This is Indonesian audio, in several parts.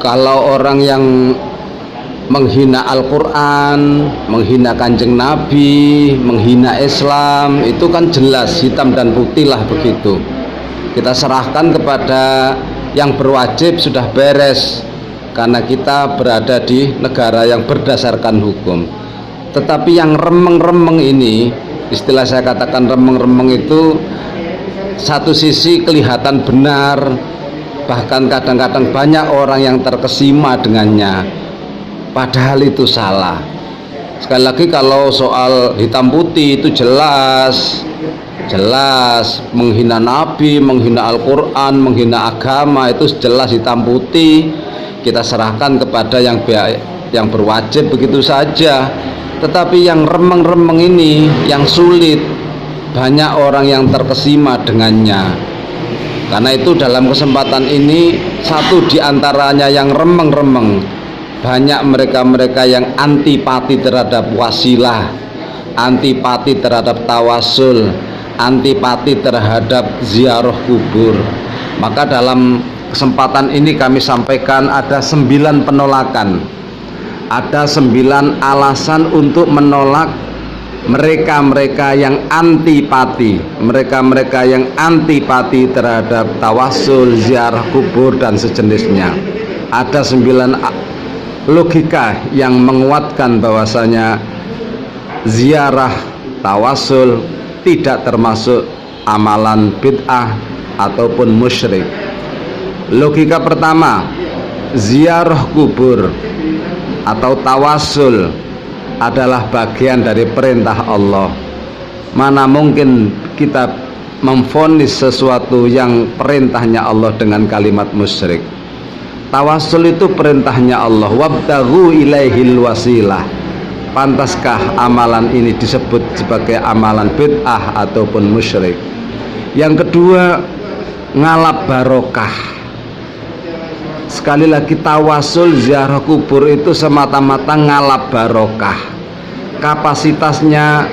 Kalau orang yang menghina Al-Quran, menghina Kanjeng Nabi, menghina Islam, itu kan jelas hitam dan putih lah begitu. Kita serahkan kepada yang berwajib, sudah beres, karena kita berada di negara yang berdasarkan hukum. Tetapi yang remeng-remeng ini, istilah saya katakan remeng-remeng itu, satu sisi kelihatan benar, bahkan kadang-kadang banyak orang yang terkesima dengannya, padahal itu salah. Sekali lagi, kalau soal hitam putih itu jelas menghina Nabi, menghina Al-Quran, menghina agama, itu jelas hitam putih. Kita serahkan kepada yang berwajib begitu saja. Tetapi yang remeng-remeng ini, yang sulit, banyak orang yang terkesima dengannya. Karena itu dalam kesempatan ini, satu diantaranya yang remeng-remeng, banyak mereka-mereka yang antipati terhadap wasilah, antipati terhadap tawasul, antipati terhadap ziarah kubur. Maka dalam kesempatan ini kami sampaikan ada 9 penolakan, ada 9 alasan untuk menolak mereka-mereka yang antipati, mereka-mereka yang antipati terhadap tawasul, ziarah kubur dan sejenisnya. Ada 9 logika yang menguatkan bahwasanya ziarah, tawasul tidak termasuk amalan bid'ah ataupun musyrik. Logika pertama, ziarah kubur atau tawasul adalah bagian dari perintah Allah. Mana mungkin kita memvonis sesuatu yang perintahnya Allah dengan kalimat musyrik. Tawasul itu perintahnya Allah, wabtaghu ilaihil wasilah. Pantaskah amalan ini disebut sebagai amalan bid'ah ataupun musyrik? Yang kedua, ngalap barokah. Sekali lagi, tawasul, ziarah kubur itu semata-mata ngalap barokah. Kapasitasnya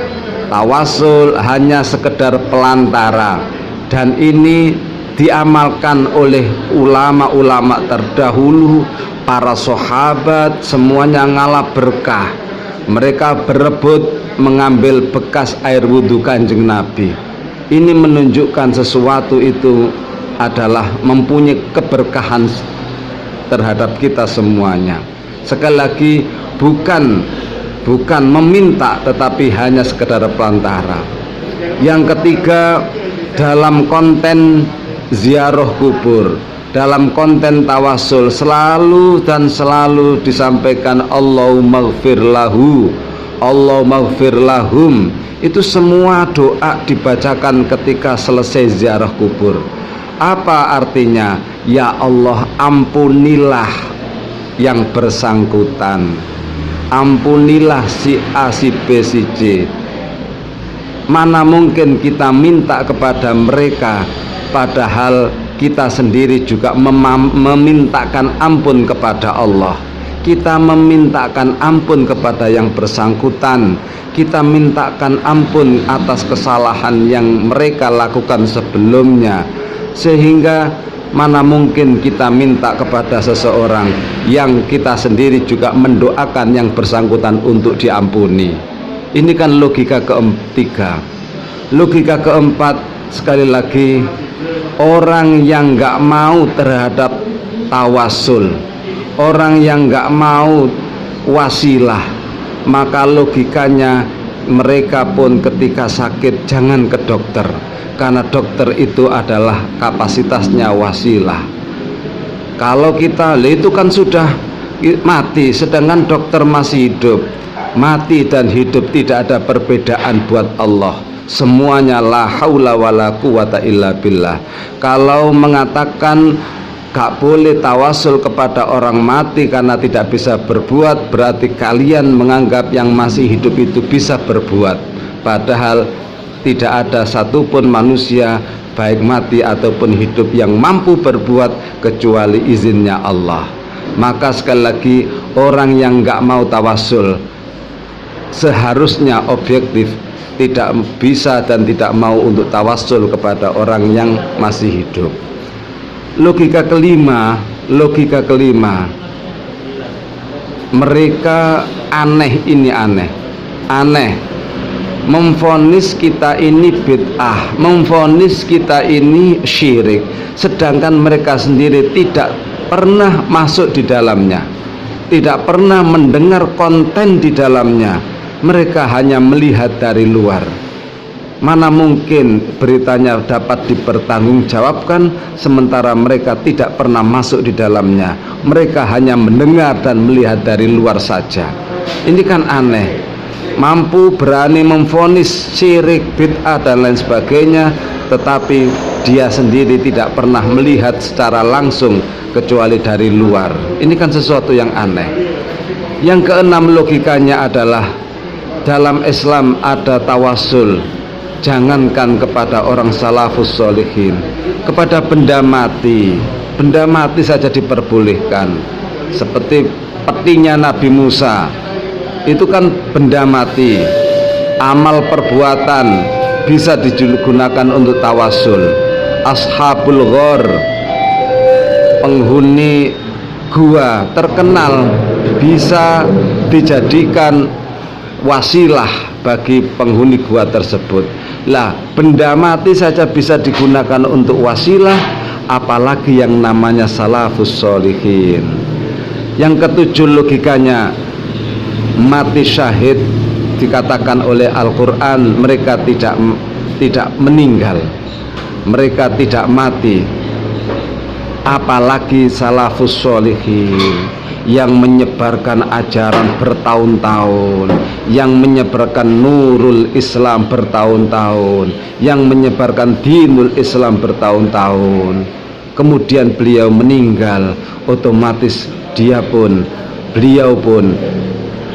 tawasul hanya sekedar pelantara, dan ini diamalkan oleh ulama-ulama terdahulu, para sahabat, semuanya ngalap berkah. Mereka berebut mengambil bekas air wudhu Kanjeng Nabi. Ini menunjukkan sesuatu itu adalah mempunyai keberkahan terhadap kita semuanya. Sekali lagi, bukan meminta, tetapi hanya sekedar pelantara. Yang ketiga, dalam konten ziarah kubur, dalam konten tawasul, selalu disampaikan Allahumma ighfir lahu, Allahumma ighfir lahum. Itu semua doa dibacakan ketika selesai ziarah kubur. Apa artinya? Ya Allah, ampunilah yang bersangkutan, ampunilah si A, si B, si C. Mana mungkin kita minta kepada mereka, padahal kita sendiri juga memintakan ampun kepada Allah. Kita memintakan ampun kepada yang bersangkutan, kita mintakan ampun atas kesalahan yang mereka lakukan sebelumnya. Sehingga mana mungkin kita minta kepada seseorang yang kita sendiri juga mendoakan yang bersangkutan untuk diampuni. Ini kan logika ketiga. Logika keempat, sekali lagi, orang yang nggak mau terhadap tawasul, orang yang nggak mau wasilah, maka logikanya mereka pun ketika sakit jangan ke dokter, karena dokter itu adalah kapasitasnya wasilah. Kalau kita, itu kan sudah mati, sedangkan dokter masih hidup. Mati dan hidup tidak ada perbedaan buat Allah. Semuanya la haula wala quwata illa billah. Kalau mengatakan gak boleh tawasul kepada orang mati karena tidak bisa berbuat, berarti kalian menganggap yang masih hidup itu bisa berbuat. Padahal tidak ada satupun manusia, baik mati ataupun hidup, yang mampu berbuat kecuali izinnya Allah. Maka sekali lagi, orang yang gak mau tawasul seharusnya objektif, tidak bisa dan tidak mau untuk tawasul kepada orang yang masih hidup. Logika kelima, logika kelima, mereka aneh, ini aneh memvonis kita ini bid'ah, memvonis kita ini syirik, sedangkan mereka sendiri tidak pernah masuk di dalamnya, tidak pernah mendengar konten di dalamnya. Mereka hanya melihat dari luar. Mana mungkin beritanya dapat dipertanggungjawabkan sementara mereka tidak pernah masuk di dalamnya. Mereka hanya mendengar dan melihat dari luar saja. Ini kan aneh. Mampu berani memvonis syirik, bid'ah dan lain sebagainya, tetapi dia sendiri tidak pernah melihat secara langsung kecuali dari luar. Ini kan sesuatu yang aneh. Yang keenam logikanya adalah dalam Islam ada tawasul. Jangankan kepada orang salafus sholihin, kepada benda mati saja diperbolehkan. Seperti petinya Nabi Musa, itu kan benda mati. Amal perbuatan bisa digunakan untuk tawasul. Ashabul Ghor, penghuni gua terkenal, bisa dijadikan wasilah bagi penghuni gua tersebut. Lah, benda mati saja bisa digunakan untuk wasilah, apalagi yang namanya salafus sholihin. Yang ketujuh logikanya, mati syahid dikatakan oleh Al-Quran mereka tidak meninggal, mereka tidak mati, apalagi salafus sholihin yang menyebarkan ajaran bertahun-tahun, yang menyebarkan nurul Islam bertahun-tahun, yang menyebarkan dinul Islam bertahun-tahun. Kemudian beliau meninggal, otomatis beliau pun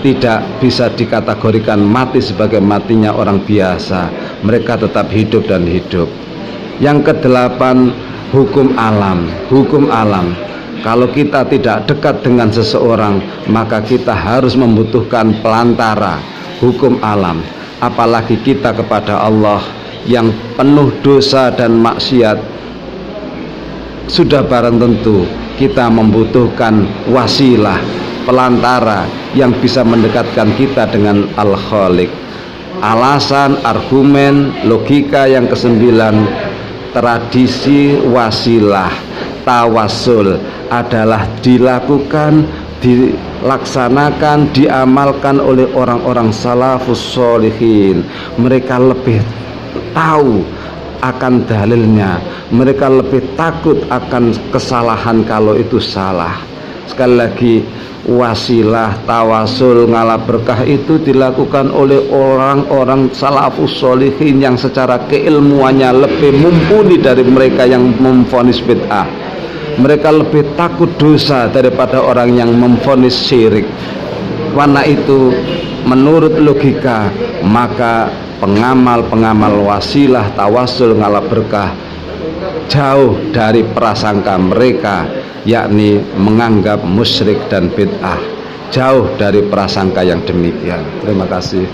tidak bisa dikategorikan mati sebagai matinya orang biasa. Mereka tetap hidup dan hidup. Yang kedelapan, hukum alam. Kalau kita tidak dekat dengan seseorang, maka kita harus membutuhkan pelantara, hukum alam. Apalagi kita kepada Allah yang penuh dosa dan maksiat, sudah barang tentu kita membutuhkan wasilah, pelantara yang bisa mendekatkan kita dengan Al-Khaliq. Alasan, argumen, logika yang kesembilan, tradisi wasilah tawasul adalah dilakukan, dilaksanakan, diamalkan oleh orang-orang salafus sholihin. Mereka lebih tahu akan dalilnya, mereka lebih takut akan kesalahan kalau itu salah. Sekali lagi, wasilah, tawasul, ngalah berkah itu dilakukan oleh orang-orang salafus sholihin yang secara keilmuannya lebih mumpuni dari mereka yang memvonis bid'ah. Mereka lebih takut dosa daripada orang yang memvonis syirik. Karena itu, menurut logika, maka pengamal wasilah, tawasul, ngalah berkah jauh dari prasangka mereka, yakni menganggap musyrik dan bid'ah. Jauh dari prasangka yang demikian. Terima kasih.